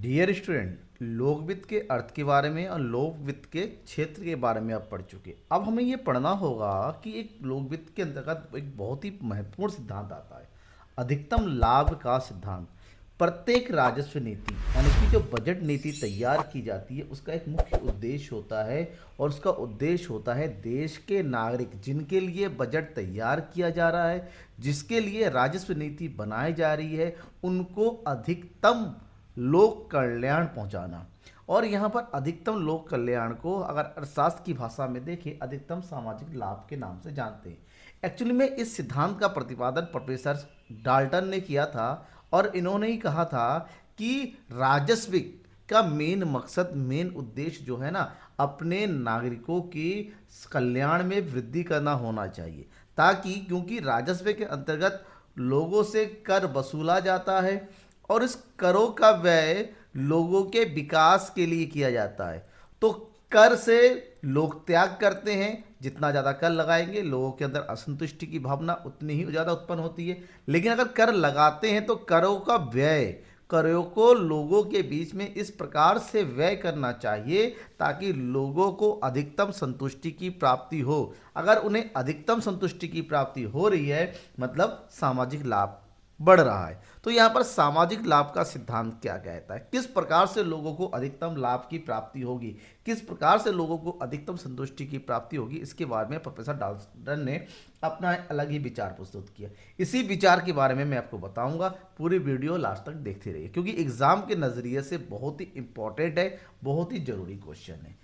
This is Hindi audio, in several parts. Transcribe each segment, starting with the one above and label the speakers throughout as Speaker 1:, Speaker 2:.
Speaker 1: डियर स्टूडेंट, लोक वित्त के अर्थ के बारे में और लोक वित्त के क्षेत्र के बारे में आप पढ़ चुके। अब हमें ये पढ़ना होगा कि एक लोक वित्त के अंतर्गत एक बहुत ही महत्वपूर्ण सिद्धांत आता है, अधिकतम लाभ का सिद्धांत। प्रत्येक राजस्व नीति यानी कि जो बजट नीति तैयार की जाती है उसका एक मुख्य उद्देश्य होता है, और उसका उद्देश्य होता है देश के नागरिक जिनके लिए बजट तैयार किया जा रहा है, जिसके लिए राजस्व नीति बनाई जा रही है, उनको अधिकतम लोक कल्याण पहुंचाना। और यहाँ पर अधिकतम लोक कल्याण को अगर अर्थशास्त्र की भाषा में देखें, अधिकतम सामाजिक लाभ के नाम से जानते हैं। एक्चुअली में इस सिद्धांत का प्रतिपादन प्रोफेसर डाल्टन ने किया था, और इन्होंने ही कहा था कि राजस्व का मेन मकसद, मेन उद्देश्य जो है ना, अपने नागरिकों के कल्याण में वृद्धि करना होना चाहिए, ताकि क्योंकि राजस्व के अंतर्गत लोगों से कर वसूला जाता है और इस करों का व्यय लोगों के विकास के लिए किया जाता है। तो कर से लोग त्याग करते हैं, जितना ज़्यादा कर लगाएंगे लोगों के अंदर असंतुष्टि की भावना उतनी ही ज़्यादा उत्पन्न होती है। लेकिन अगर कर लगाते हैं तो करों का व्यय, करों को लोगों के बीच में इस प्रकार से व्यय करना चाहिए ताकि लोगों को अधिकतम संतुष्टि की प्राप्ति हो। अगर उन्हें अधिकतम संतुष्टि की प्राप्ति हो रही है मतलब सामाजिक लाभ बढ़ रहा है। तो यहाँ पर सामाजिक लाभ का सिद्धांत क्या कहता है, किस प्रकार से लोगों को अधिकतम लाभ की प्राप्ति होगी, किस प्रकार से लोगों को अधिकतम संतुष्टि की प्राप्ति होगी, इसके बारे में प्रोफेसर डाल्टन ने अपना अलग ही विचार प्रस्तुत किया। इसी विचार के बारे में मैं आपको बताऊंगा, पूरी वीडियो लास्ट तक देखते रहिए क्योंकि एग्जाम के नज़रिए से बहुत ही इंपॉर्टेंट है, बहुत ही जरूरी क्वेश्चन है।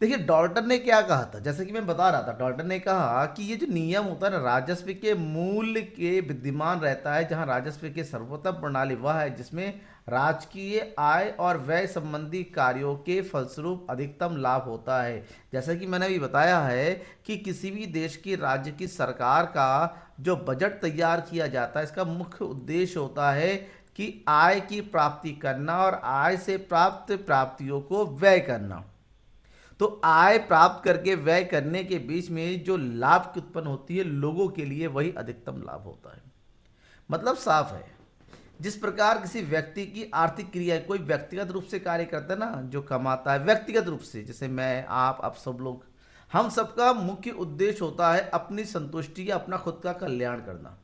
Speaker 1: देखिए डाल्टन ने क्या कहा था, जैसे कि मैं बता रहा था, डाल्टन ने कहा कि ये जो नियम होता है ना, राजस्व के मूल के विद्यमान रहता है, जहां राजस्व के सर्वोत्तम प्रणाली वह है जिसमें राजकीय आय और व्यय संबंधी कार्यों के फलस्वरूप अधिकतम लाभ होता है। जैसा कि मैंने अभी बताया है कि किसी भी देश की राज्य की सरकार का जो बजट तैयार किया जाता है, इसका मुख्य उद्देश्य होता है कि आय की प्राप्ति करना और आय से प्राप्त प्राप्तियों को व्यय करना। तो आय प्राप्त करके व्यय करने के बीच में जो लाभ की उत्पन्न होती है लोगों के लिए, वही अधिकतम लाभ होता है। मतलब साफ है, जिस प्रकार किसी व्यक्ति की आर्थिक क्रिया कोई व्यक्तिगत रूप से कार्य करता है ना, जो कमाता है व्यक्तिगत रूप से, जैसे मैं, आप सब लोग, हम सबका मुख्य उद्देश्य होता है अपनी संतुष्टि या अपना खुद का कल्याण करना।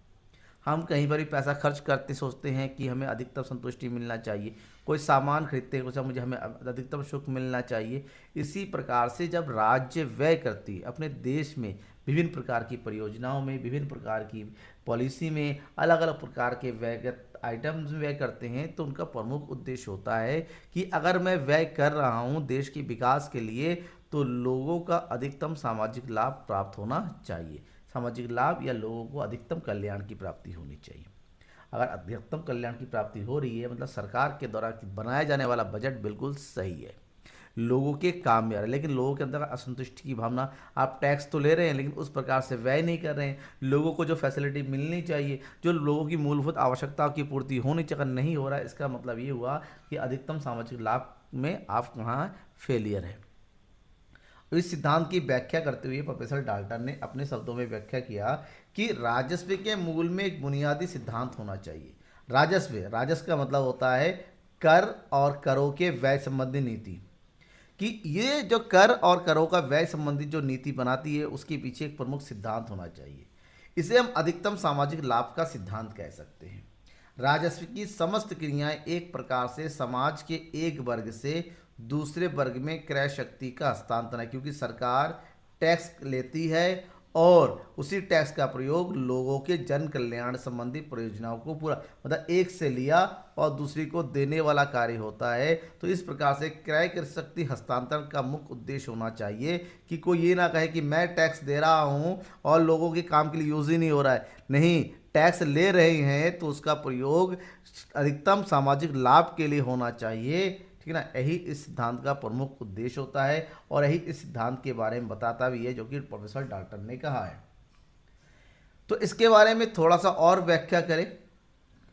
Speaker 1: हम कहीं पर भी पैसा खर्च करते सोचते हैं कि हमें अधिकतम संतुष्टि मिलना चाहिए, कोई सामान खरीदते हैं कुछ, मुझे हमें अधिकतम सुख मिलना चाहिए। इसी प्रकार से जब राज्य व्यय करती है अपने देश में विभिन्न प्रकार की परियोजनाओं में, विभिन्न प्रकार की पॉलिसी में, अलग अलग प्रकार के व्ययगत आइटम्स व्यय करते हैं, तो उनका प्रमुख उद्देश्य होता है कि अगर मैं व्यय कर रहा हूँ देश के विकास के लिए तो लोगों का अधिकतम सामाजिक लाभ प्राप्त होना चाहिए। सामाजिक लाभ या लोगों को अधिकतम कल्याण की प्राप्ति होनी चाहिए। अगर अधिकतम कल्याण की प्राप्ति हो रही है मतलब सरकार के द्वारा बनाया जाने वाला बजट बिल्कुल सही है, लोगों के काम में आ रहा है, लेकिन लोगों के अंदर असंतुष्टि की भावना, आप टैक्स तो ले रहे हैं लेकिन उस प्रकार से व्यय नहीं कर रहे हैं, लोगों को जो फैसिलिटी मिलनी चाहिए, जो लोगों की मूलभूत आवश्यकताओं की पूर्ति होनी चाहिए, नहीं हो रहा है, इसका मतलब ये हुआ कि अधिकतम सामाजिक लाभ में आप वहाँ फेलियर है। इस सिद्धांत की व्याख्या करते हुए प्रोफेसर डाल्टन ने अपने शब्दों में व्याख्या किया कि राजस्व के मूल में एक बुनियादी सिद्धांत होना चाहिए। राजस्व का मतलब होता है कर और करों के व्यय संबंधी नीति, कि ये जो कर और करों का व्यय संबंधी जो नीति बनाती है उसके पीछे एक प्रमुख सिद्धांत होना चाहिए। इसे हम अधिकतम सामाजिक लाभ का सिद्धांत कह सकते हैं। राजस्व की समस्त क्रियाएं एक प्रकार से समाज के एक वर्ग से दूसरे वर्ग में क्रय शक्ति का हस्तांतरण है, क्योंकि सरकार टैक्स लेती है और उसी टैक्स का प्रयोग लोगों के जन कल्याण संबंधी परियोजनाओं को पूरा, मतलब एक से लिया और दूसरी को देने वाला कार्य होता है। तो इस प्रकार से क्रय शक्ति हस्तांतरण का मुख्य उद्देश्य होना चाहिए कि कोई ये ना कहे कि मैं टैक्स दे रहा हूँ और लोगों के काम के लिए यूज़ ही नहीं हो रहा है। नहीं, टैक्स ले रहे हैं तो उसका प्रयोग अधिकतम सामाजिक लाभ के लिए होना चाहिए, ठीक है ना। यही इस सिद्धांत का प्रमुख उद्देश्य होता है और यही इस सिद्धांत के बारे में बताता भी है जो कि प्रोफेसर डाल्टन ने कहा है। तो इसके बारे में थोड़ा सा और व्याख्या करें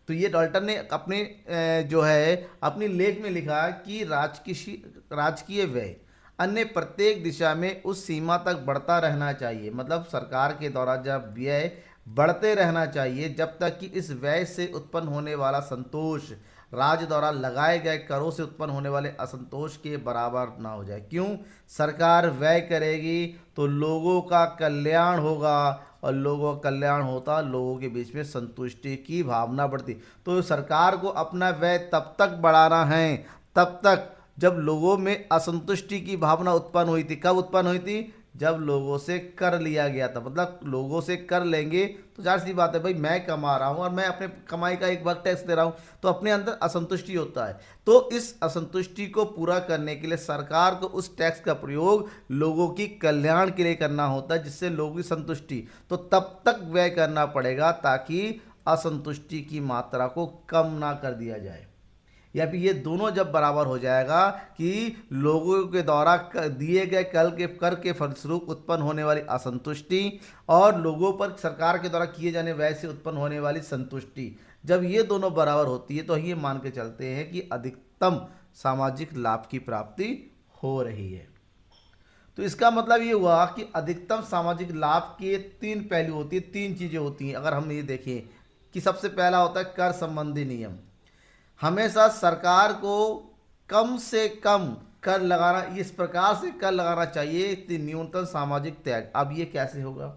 Speaker 1: तो ये डाल्टन ने अपने जो है अपनी लेख में लिखा कि राजकीय व्यय अन्य प्रत्येक दिशा में उस सीमा तक बढ़ता रहना चाहिए, मतलब सरकार के द्वारा जब व्यय बढ़ते रहना चाहिए जब तक कि इस व्यय से उत्पन्न होने वाला संतोष राज्य द्वारा लगाए गए करों से उत्पन्न होने वाले असंतोष के बराबर ना हो जाए। क्यों? सरकार व्यय करेगी तो लोगों का कल्याण होगा, और लोगों का कल्याण होता लोगों के बीच में संतुष्टि की भावना बढ़ती। तो सरकार को अपना व्यय तब तक बढ़ाना है, तब तक जब लोगों में असंतुष्टि की भावना उत्पन्न हुई थी। कब उत्पन्न हुई थी? जब लोगों से कर लिया गया था। मतलब लोगों से कर लेंगे तो जाहिर सी बात है भाई, मैं कमा रहा हूँ और मैं अपने कमाई का एक भाग टैक्स दे रहा हूँ, तो अपने अंदर असंतुष्टि होता है। तो इस असंतुष्टि को पूरा करने के लिए सरकार को उस टैक्स का प्रयोग लोगों की कल्याण के लिए करना होता है, जिससे लोगों की संतुष्टि, तो तब तक व्यय करना पड़ेगा ताकि असंतुष्टि की मात्रा को कम ना कर दिया जाए। या फिर ये दोनों जब बराबर हो जाएगा कि लोगों के द्वारा दिए गए कर के फलस्वरूप उत्पन्न होने वाली असंतुष्टि और लोगों पर सरकार के द्वारा किए जाने व्यय से उत्पन्न होने वाली संतुष्टि, जब ये दोनों बराबर होती है तो ये मान के चलते हैं कि अधिकतम सामाजिक लाभ की प्राप्ति हो रही है। तो इसका मतलब ये हुआ कि अधिकतम सामाजिक लाभ के तीन पहलू होती है, तीन चीज़ें होती हैं। अगर हम ये देखें कि सबसे पहला होता है कर संबंधी नियम। हमेशा सरकार को कम से कम कर लगाना, इस प्रकार से कर लगाना चाहिए कि न्यूनतम सामाजिक त्याग। अब ये कैसे होगा?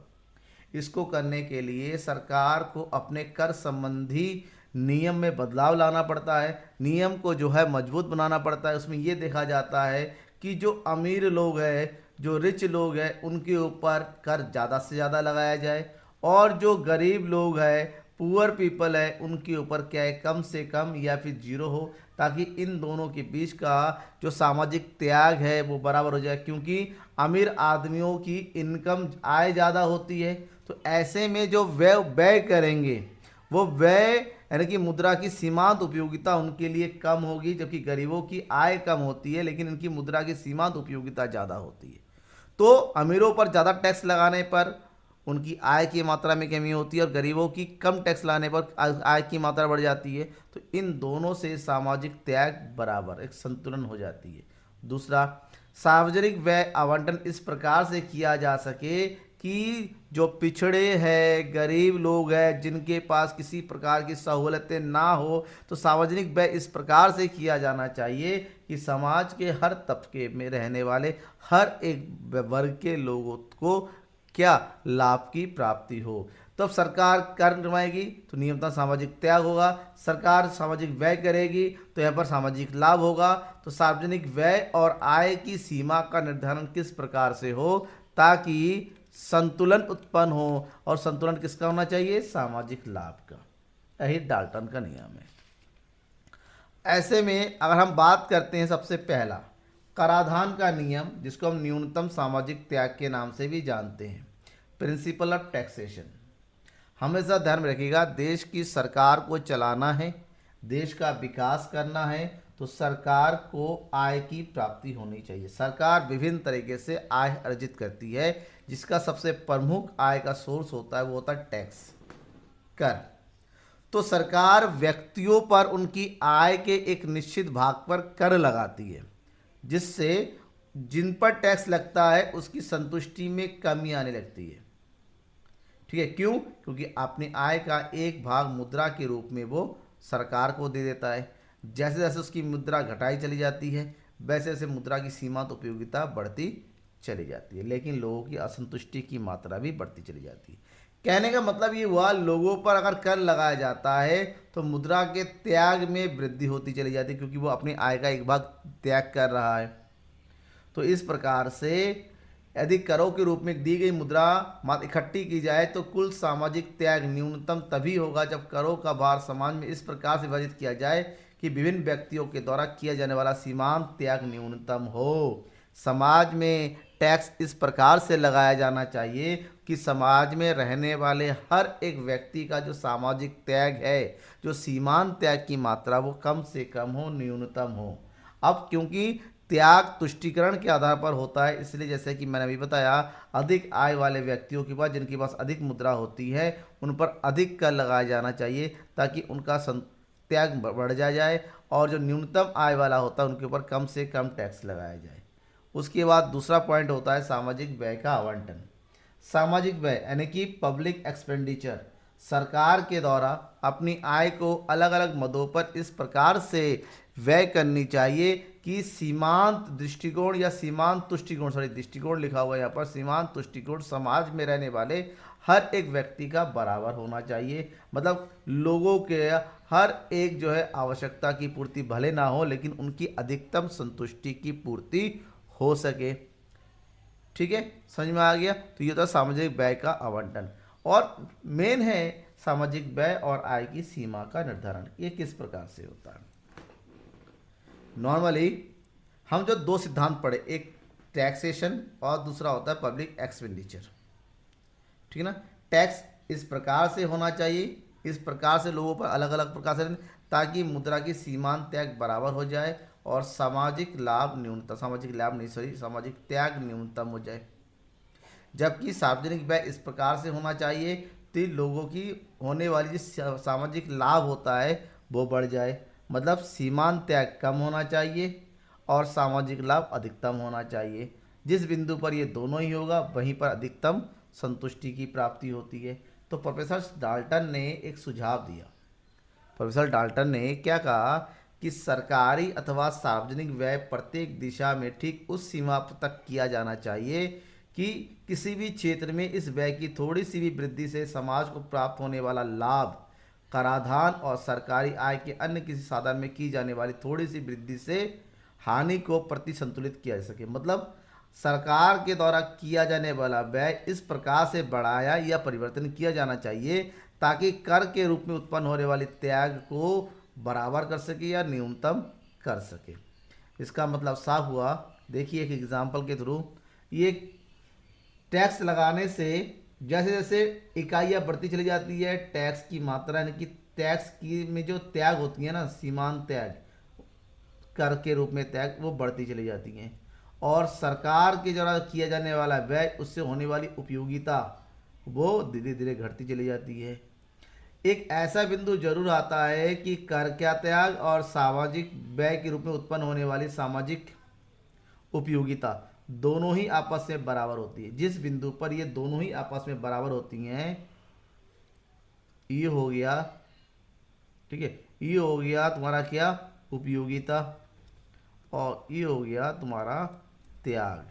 Speaker 1: इसको करने के लिए सरकार को अपने कर संबंधी नियम में बदलाव लाना पड़ता है। नियम को जो है मजबूत बनाना पड़ता है। उसमें ये देखा जाता है कि जो अमीर लोग हैं, जो रिच लोग हैं, उनके ऊपर कर ज़्यादा से ज़्यादा लगाया जाए, और जो गरीब लोग हैं, पुअर पीपल है, उनके ऊपर क्या है, कम से कम या फिर जीरो हो, ताकि इन दोनों के बीच का जो सामाजिक त्याग है वो बराबर हो जाए। क्योंकि अमीर आदमियों की इनकम आय ज़्यादा होती है, तो ऐसे में जो व्यय व्यय करेंगे वो व्यय यानी कि मुद्रा की सीमांत उपयोगिता उनके लिए कम होगी, जबकि गरीबों की आय कम होती है लेकिन इनकी मुद्रा की सीमांत उपयोगिता ज़्यादा होती है। तो अमीरों पर ज़्यादा टैक्स लगाने पर उनकी आय की मात्रा में कमी होती है, और गरीबों की कम टैक्स लाने पर आय की मात्रा बढ़ जाती है। तो इन दोनों से सामाजिक त्याग बराबर, एक संतुलन हो जाती है। दूसरा, सार्वजनिक व्यय आवंटन इस प्रकार से किया जा सके कि जो पिछड़े हैं, गरीब लोग हैं, जिनके पास किसी प्रकार की सहूलतें ना हो, तो सार्वजनिक व्यय इस प्रकार से किया जाना चाहिए कि समाज के हर तबके में रहने वाले हर एक वर्ग के लोगों को क्या लाभ की प्राप्ति हो। तो अब सरकार कर करवाएगी तो न्यूनतम सामाजिक त्याग होगा, सरकार सामाजिक व्यय करेगी तो यहाँ पर सामाजिक लाभ होगा। तो सार्वजनिक व्यय और आय की सीमा का निर्धारण किस प्रकार से हो ताकि संतुलन उत्पन्न हो, और संतुलन किसका होना चाहिए? सामाजिक लाभ का। यही डाल्टन का नियम है। ऐसे में अगर हम बात करते हैं सबसे पहला कराधान का नियम, जिसको हम न्यूनतम सामाजिक त्याग के नाम से भी जानते हैं, प्रिंसिपल ऑफ टैक्सेशन। हमेशा ध्यान में रखिएगा, देश की सरकार को चलाना है, देश का विकास करना है, तो सरकार को आय की प्राप्ति होनी चाहिए। सरकार विभिन्न तरीके से आय अर्जित करती है, जिसका सबसे प्रमुख आय का सोर्स होता है वो होता है टैक्स, कर। तो सरकार व्यक्तियों पर उनकी आय के एक निश्चित भाग पर कर लगाती है, जिससे जिन पर टैक्स लगता है उसकी संतुष्टि में कमी आने लगती है। ठीक है, क्यों? क्योंकि अपनी आय का एक भाग मुद्रा के रूप में वो सरकार को दे देता है। जैसे जैसे उसकी मुद्रा घटाई चली जाती है, वैसे वैसे मुद्रा की सीमांत उपयोगिता बढ़ती चली जाती है, लेकिन लोगों की असंतुष्टि की मात्रा भी बढ़ती चली जाती है। कहने का मतलब ये हुआ, लोगों पर अगर कर लगाया जाता है तो मुद्रा के त्याग में वृद्धि होती चली जाती है, क्योंकि वो अपनी आय का एक भाग त्याग कर रहा है। तो इस प्रकार से यदि करों के रूप में दी गई मुद्रा इकट्ठी की जाए तो कुल सामाजिक त्याग न्यूनतम तभी होगा जब करों का भार समाज में इस प्रकार से विभाजित किया जाए कि विभिन्न व्यक्तियों के द्वारा किया जाने वाला सीमांत त्याग न्यूनतम हो। समाज में टैक्स इस प्रकार से लगाया जाना चाहिए कि समाज में रहने वाले हर एक व्यक्ति का जो सामाजिक त्याग है, जो सीमांत त्याग की मात्रा, वो कम से कम हो, न्यूनतम हो। अब क्योंकि त्याग तुष्टीकरण के आधार पर होता है, इसलिए जैसे कि मैंने अभी बताया, अधिक आय वाले व्यक्तियों के पास, जिनके पास अधिक मुद्रा होती है, उन पर अधिक कर लगाया जाना चाहिए ताकि उनका त्याग बढ़ जाए, और जो न्यूनतम आय वाला होता है उनके ऊपर कम से कम टैक्स लगाया जाए। उसके बाद दूसरा पॉइंट होता है सामाजिक व्यय का आवंटन। सामाजिक व्यय यानी कि पब्लिक एक्सपेंडिचर सरकार के द्वारा अपनी आय को अलग अलग मदों पर इस प्रकार से व्यय करनी चाहिए कि सीमांत दृष्टिकोण या सीमांत तुष्टिकोण, सॉरी दृष्टिकोण लिखा हुआ है यहाँ पर, सीमांत तुष्टिकोण समाज में रहने वाले हर एक व्यक्ति का बराबर होना चाहिए। मतलब लोगों के हर एक जो है आवश्यकता की पूर्ति भले ना हो, लेकिन उनकी अधिकतम संतुष्टि की पूर्ति हो सके। ठीक है, समझ में आ गया। तो ये था सामाजिक व्यय का आवंटन। और मेन है सामाजिक व्यय और आय की सीमा का निर्धारण। ये किस प्रकार से होता है? नॉर्मली हम जो दो सिद्धांत पढ़े, एक टैक्सेशन और दूसरा होता है पब्लिक एक्सपेंडिचर। ठीक है ना। टैक्स इस प्रकार से होना चाहिए, इस प्रकार से लोगों पर अलग अलग प्रकार से, ताकि मुद्रा की सीमांत त्याग बराबर हो जाए और सामाजिक लाभ न्यूनतम, सामाजिक लाभ नहीं सॉरी सामाजिक त्याग न्यूनतम हो जाए। जबकि सार्वजनिक व्यय इस प्रकार से होना चाहिए कि लोगों की होने वाली जो सामाजिक लाभ होता है वो बढ़ जाए। मतलब सीमांत त्याग कम होना चाहिए और सामाजिक लाभ अधिकतम होना चाहिए। जिस बिंदु पर ये दोनों ही होगा वहीं पर अधिकतम संतुष्टि की प्राप्ति होती है। तो प्रोफेसर डाल्टन ने एक सुझाव दिया। प्रोफेसर डाल्टन ने क्या कहा कि सरकारी अथवा सार्वजनिक व्यय प्रत्येक दिशा में ठीक उस सीमा तक किया जाना चाहिए कि किसी भी क्षेत्र में इस व्यय की थोड़ी सी भी वृद्धि से समाज को प्राप्त होने वाला लाभ कराधान और सरकारी आय के अन्य किसी साधन में की जाने वाली थोड़ी सी वृद्धि से हानि को प्रति संतुलित किया जा सके। मतलब सरकार के द्वारा किया जाने वाला व्यय इस प्रकार से बढ़ाया या परिवर्तन किया जाना चाहिए ताकि कर के रूप में उत्पन्न होने वाली त्याग को बराबर कर सके या न्यूनतम कर सके। इसका मतलब साफ हुआ। देखिए एक एग्जाम्पल के थ्रू, ये टैक्स लगाने से जैसे जैसे इकाइयाँ बढ़ती चली जाती है, टैक्स की मात्रा यानी कि टैक्स की में जो त्याग होती है ना, सीमांत त्याग, कर के रूप में त्याग, वो बढ़ती चली जाती हैं। और सरकार के द्वारा किया जाने वाला व्यय, उससे होने वाली उपयोगिता वो धीरे धीरे घटती चली जाती है। एक ऐसा बिंदु जरूर आता है कि कर का त्याग और सामाजिक व्यय के रूप में उत्पन्न होने वाली सामाजिक उपयोगिता दोनों ही आपस में बराबर होती है। जिस बिंदु पर ये दोनों ही आपस में बराबर होती हैं, ये हो गया, ठीक है, ये हो गया तुम्हारा क्या, उपयोगिता, और ये हो गया तुम्हारा त्याग।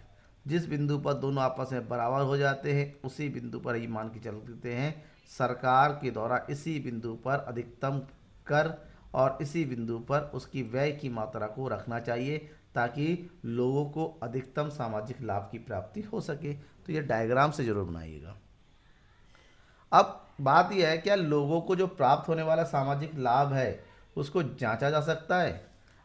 Speaker 1: जिस बिंदु पर दोनों आपस में बराबर हो जाते हैं उसी बिंदु पर ही मान के चलते हैं सरकार के द्वारा इसी बिंदु पर अधिकतम कर और इसी बिंदु पर उसकी व्यय की मात्रा को रखना चाहिए ताकि लोगों को अधिकतम सामाजिक लाभ की प्राप्ति हो सके। तो ये डायग्राम से जरूर बनाइएगा। अब बात यह है, क्या लोगों को जो प्राप्त होने वाला सामाजिक लाभ है उसको जांचा जा सकता है,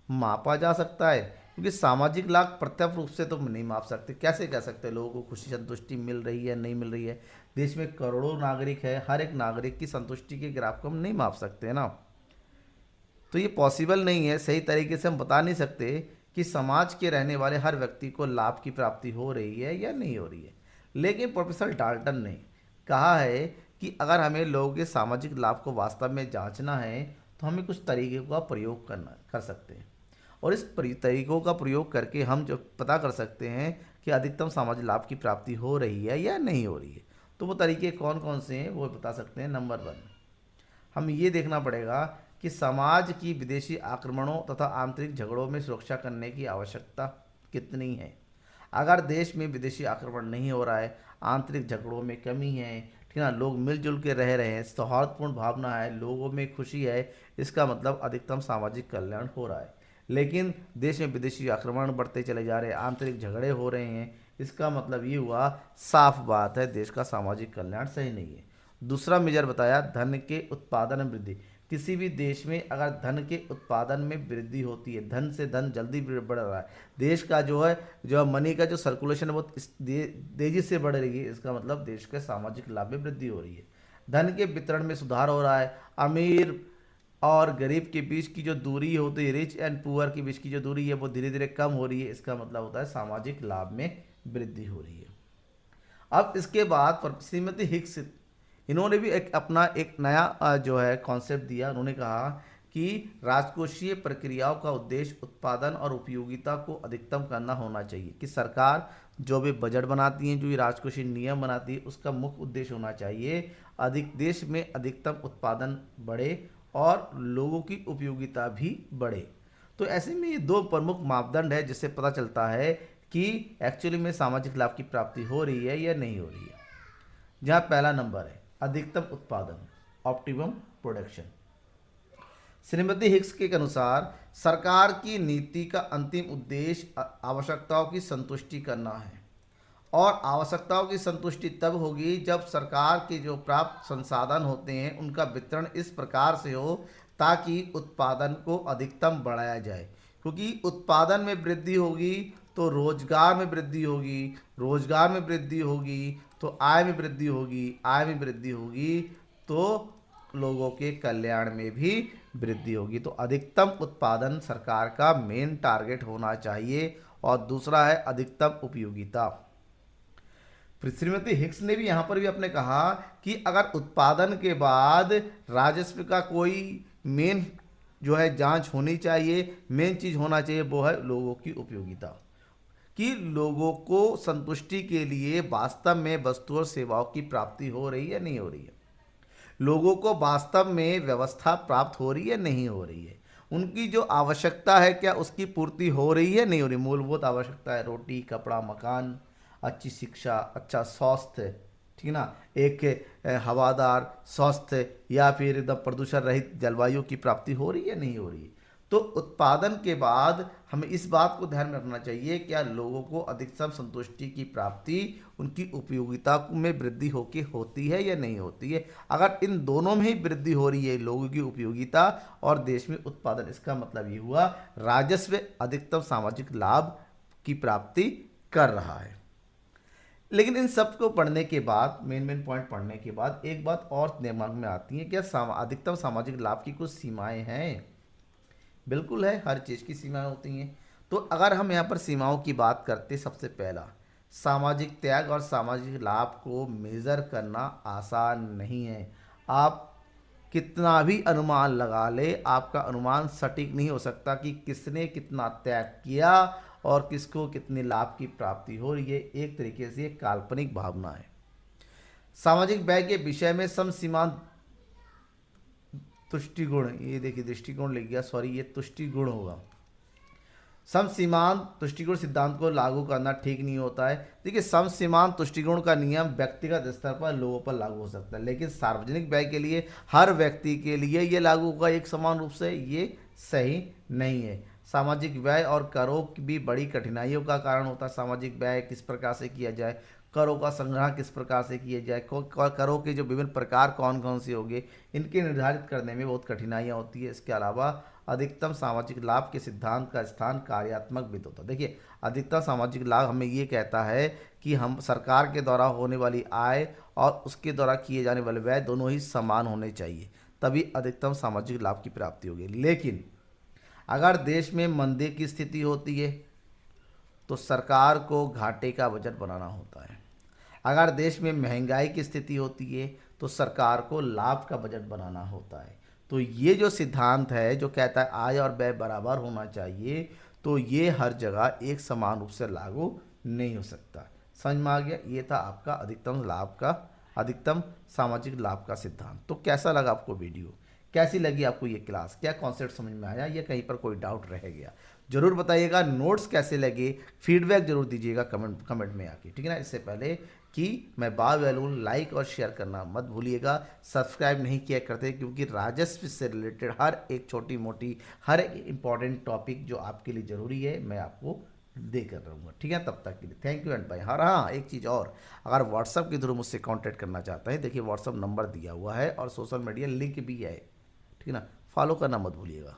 Speaker 1: मापा जा सकता है? क्योंकि सामाजिक लाभ प्रत्यक्ष रूप से तो नहीं माप सकते। कैसे कह सकते हैं लोगों को खुशी संतुष्टि मिल रही है नहीं मिल रही है? देश में करोड़ों नागरिक है, हर एक नागरिक की संतुष्टि के ग्राफ को हम नहीं माप सकते ना। तो ये पॉसिबल नहीं है। सही तरीके से हम बता नहीं सकते कि समाज के रहने वाले हर व्यक्ति को लाभ की प्राप्ति हो रही है या नहीं हो रही है। लेकिन प्रोफेसर डाल्टन ने कहा है कि अगर हमें लोगों के सामाजिक लाभ को वास्तव में जांचना है तो हमें कुछ तरीकों का प्रयोग कर सकते हैं, और इस तरीकों का प्रयोग करके हम जो पता कर सकते हैं कि अधिकतम सामाजिक लाभ की प्राप्ति हो रही है या नहीं हो रही है। तो वो तरीके कौन कौन से हैं वो बता सकते हैं। नंबर 1, हम ये देखना पड़ेगा कि समाज की विदेशी आक्रमणों तथा आंतरिक झगड़ों में सुरक्षा करने की आवश्यकता कितनी है। अगर देश में विदेशी आक्रमण नहीं हो रहा है, आंतरिक झगड़ों में कमी है, ठीक है ना, लोग मिलजुल के रह रहे हैं, सौहार्दपूर्ण भावना है, लोगों में खुशी है, इसका मतलब अधिकतम सामाजिक कल्याण हो रहा है। लेकिन देश में विदेशी आक्रमण बढ़ते चले जा रहे हैं, आंतरिक झगड़े हो रहे हैं, इसका मतलब ये हुआ, साफ बात है, देश का सामाजिक कल्याण सही नहीं है। दूसरा मेजर बताया, धन के उत्पादन में वृद्धि। किसी भी देश में अगर धन के उत्पादन में वृद्धि होती है, धन से धन जल्दी बढ़ रहा है, देश का जो मनी का जो सर्कुलेशन है वो तेजी से बढ़ रही है, इसका मतलब देश के सामाजिक लाभ में वृद्धि हो रही है। धन के वितरण में सुधार हो रहा है, अमीर और गरीब के बीच की जो दूरी होती है, रिच एंड पुअर के बीच की जो दूरी है वो धीरे धीरे कम हो रही है, इसका मतलब होता है सामाजिक लाभ में वृद्धि हो रही है। अब इसके बाद श्रीमती हिक्स, इन्होंने भी एक अपना एक नया जो है कॉन्सेप्ट दिया। उन्होंने कहा कि राजकोषीय प्रक्रियाओं का उद्देश्य उत्पादन और उपयोगिता को अधिकतम करना होना चाहिए। कि सरकार जो भी बजट बनाती है, जो ये राजकोषीय नियम बनाती है, उसका मुख्य उद्देश्य होना चाहिए अधिक देश में अधिकतम उत्पादन बढ़े और लोगों की उपयोगिता भी बढ़े। तो ऐसे में ये दो प्रमुख मापदंड है जिससे पता चलता है कि एक्चुअली में सामाजिक लाभ की प्राप्ति हो रही है या नहीं हो रही है। जहाँ पहला नंबर है अधिकतम उत्पादन, ऑप्टिमम प्रोडक्शन। श्रीमती हिक्स के अनुसार सरकार की नीति का अंतिम उद्देश्य आवश्यकताओं की संतुष्टि करना है, और आवश्यकताओं की संतुष्टि तब होगी जब सरकार के जो प्राप्त संसाधन होते हैं उनका वितरण इस प्रकार से हो ताकि उत्पादन को अधिकतम बढ़ाया जाए। क्योंकि उत्पादन में वृद्धि होगी तो रोजगार में वृद्धि होगी, रोजगार में वृद्धि होगी तो आय में वृद्धि होगी, आय में वृद्धि होगी तो लोगों के कल्याण में भी वृद्धि होगी। तो अधिकतम उत्पादन सरकार का मेन टारगेट होना चाहिए। और दूसरा है अधिकतम उपयोगिता। श्रीमती हिक्स ने भी यहाँ पर भी अपने कहा कि अगर उत्पादन के बाद राजस्व का कोई मेन जो है जांच होनी चाहिए, मेन चीज होना चाहिए, वो है लोगों की उपयोगिता। कि लोगों को संतुष्टि के लिए वास्तव में वस्तु और सेवाओं की प्राप्ति हो रही है नहीं हो रही है, लोगों को वास्तव में व्यवस्था प्राप्त हो रही है नहीं हो रही है, उनकी जो आवश्यकता है क्या उसकी पूर्ति हो रही है नहीं हो रही। मूलभूत आवश्यकता है रोटी, कपड़ा, मकान, अच्छी शिक्षा, अच्छा स्वास्थ्य, ठीक ना, एक हवादार स्वास्थ्य या फिर एकदम प्रदूषण रहित जलवायु की प्राप्ति हो रही है नहीं हो रही है। तो उत्पादन के बाद हमें इस बात को ध्यान में रखना चाहिए क्या लोगों को अधिकतम संतुष्टि की प्राप्ति उनकी उपयोगिता में वृद्धि होके होती है या नहीं होती है। अगर इन दोनों में ही वृद्धि हो रही है, लोगों की उपयोगिता और देश में उत्पादन, इसका मतलब ये हुआ राजस्व अधिकतम सामाजिक लाभ की प्राप्ति कर रहा है। लेकिन इन सब को पढ़ने के बाद, मेन पॉइंट पढ़ने के बाद एक बात और दिमाग में आती है, क्या अधिकतम सामाजिक लाभ की कुछ सीमाएं हैं? बिल्कुल है, हर चीज़ की सीमाएं होती हैं। तो अगर हम यहाँ पर सीमाओं की बात करते, सबसे पहला सामाजिक त्याग और सामाजिक लाभ को मेज़र करना आसान नहीं है। आप कितना भी अनुमान लगा ले, आपका अनुमान सटीक नहीं हो सकता कि किसने कितना त्याग किया और किसको कितने लाभ की प्राप्ति हो रही है। एक तरीके से एक काल्पनिक भावना है। सामाजिक व्यय के विषय में समसीमांत तुष्टिगुण, ये देखिए दृष्टिकोण लिख गया, सॉरी ये तुष्टिगुण होगा। समसीमांत तुष्टिगुण सिद्धांत को लागू करना ठीक नहीं होता है। देखिए समसीमांत तुष्टिगुण का नियम व्यक्तिगत स्तर पर लोगों पर लागू हो सकता है, लेकिन सार्वजनिक व्यय के लिए हर व्यक्ति के लिए ये लागू होगा एक समान रूप से, ये सही नहीं है। सामाजिक व्यय और करों की भी बड़ी कठिनाइयों का कारण होता है। सामाजिक व्यय किस प्रकार से किया जाए, करों का संग्रह किस प्रकार से किया जाए, करों के जो विभिन्न प्रकार कौन कौन से होंगे, इनके निर्धारित करने में बहुत कठिनाइयाँ होती है। इसके अलावा अधिकतम सामाजिक लाभ के सिद्धांत का स्थान कार्यात्मक वित्त होता है। देखिए अधिकतम सामाजिक लाभ हमें ये कहता है कि हम सरकार के द्वारा होने वाली आय और उसके द्वारा किए जाने वाले व्यय दोनों ही समान होने चाहिए, तभी अधिकतम सामाजिक लाभ की प्राप्ति होगी। लेकिन अगर देश में मंदी की स्थिति होती है तो सरकार को घाटे का बजट बनाना होता है। अगर देश में महंगाई की स्थिति होती है तो सरकार को लाभ का बजट बनाना होता है। तो ये जो सिद्धांत है जो कहता है आय और व्यय बराबर होना चाहिए, तो ये हर जगह एक समान रूप से लागू नहीं हो सकता। समझ में आ गया? ये था आपका अधिकतम सामाजिक लाभ का सिद्धांत। तो कैसा लगा आपको वीडियो, कैसी लगी आपको ये क्लास, क्या कॉन्सेप्ट समझ में आया या कहीं पर कोई डाउट रह गया जरूर बताइएगा। नोट्स कैसे लगे फीडबैक जरूर दीजिएगा कमेंट में आके, ठीक है ना। इससे पहले कि मैं बार बैलून लाइक और शेयर करना मत भूलिएगा। सब्सक्राइब नहीं किया करते क्योंकि राजस्व से रिलेटेड हर एक छोटी मोटी हर एक इम्पॉर्टेंट टॉपिक जो आपके लिए ज़रूरी है मैं आपको देकर रहूँगा, ठीक है। तब तक के लिए थैंक यू एंड बाय। हाँ, एक चीज़ और, अगर व्हाट्सअप के थ्रू मुझसे कॉन्टैक्ट करना चाहते हैं, देखिए व्हाट्सअप नंबर दिया हुआ है और सोशल मीडिया लिंक भी है, ठीक है ना। फॉलो करना मत भूलिएगा।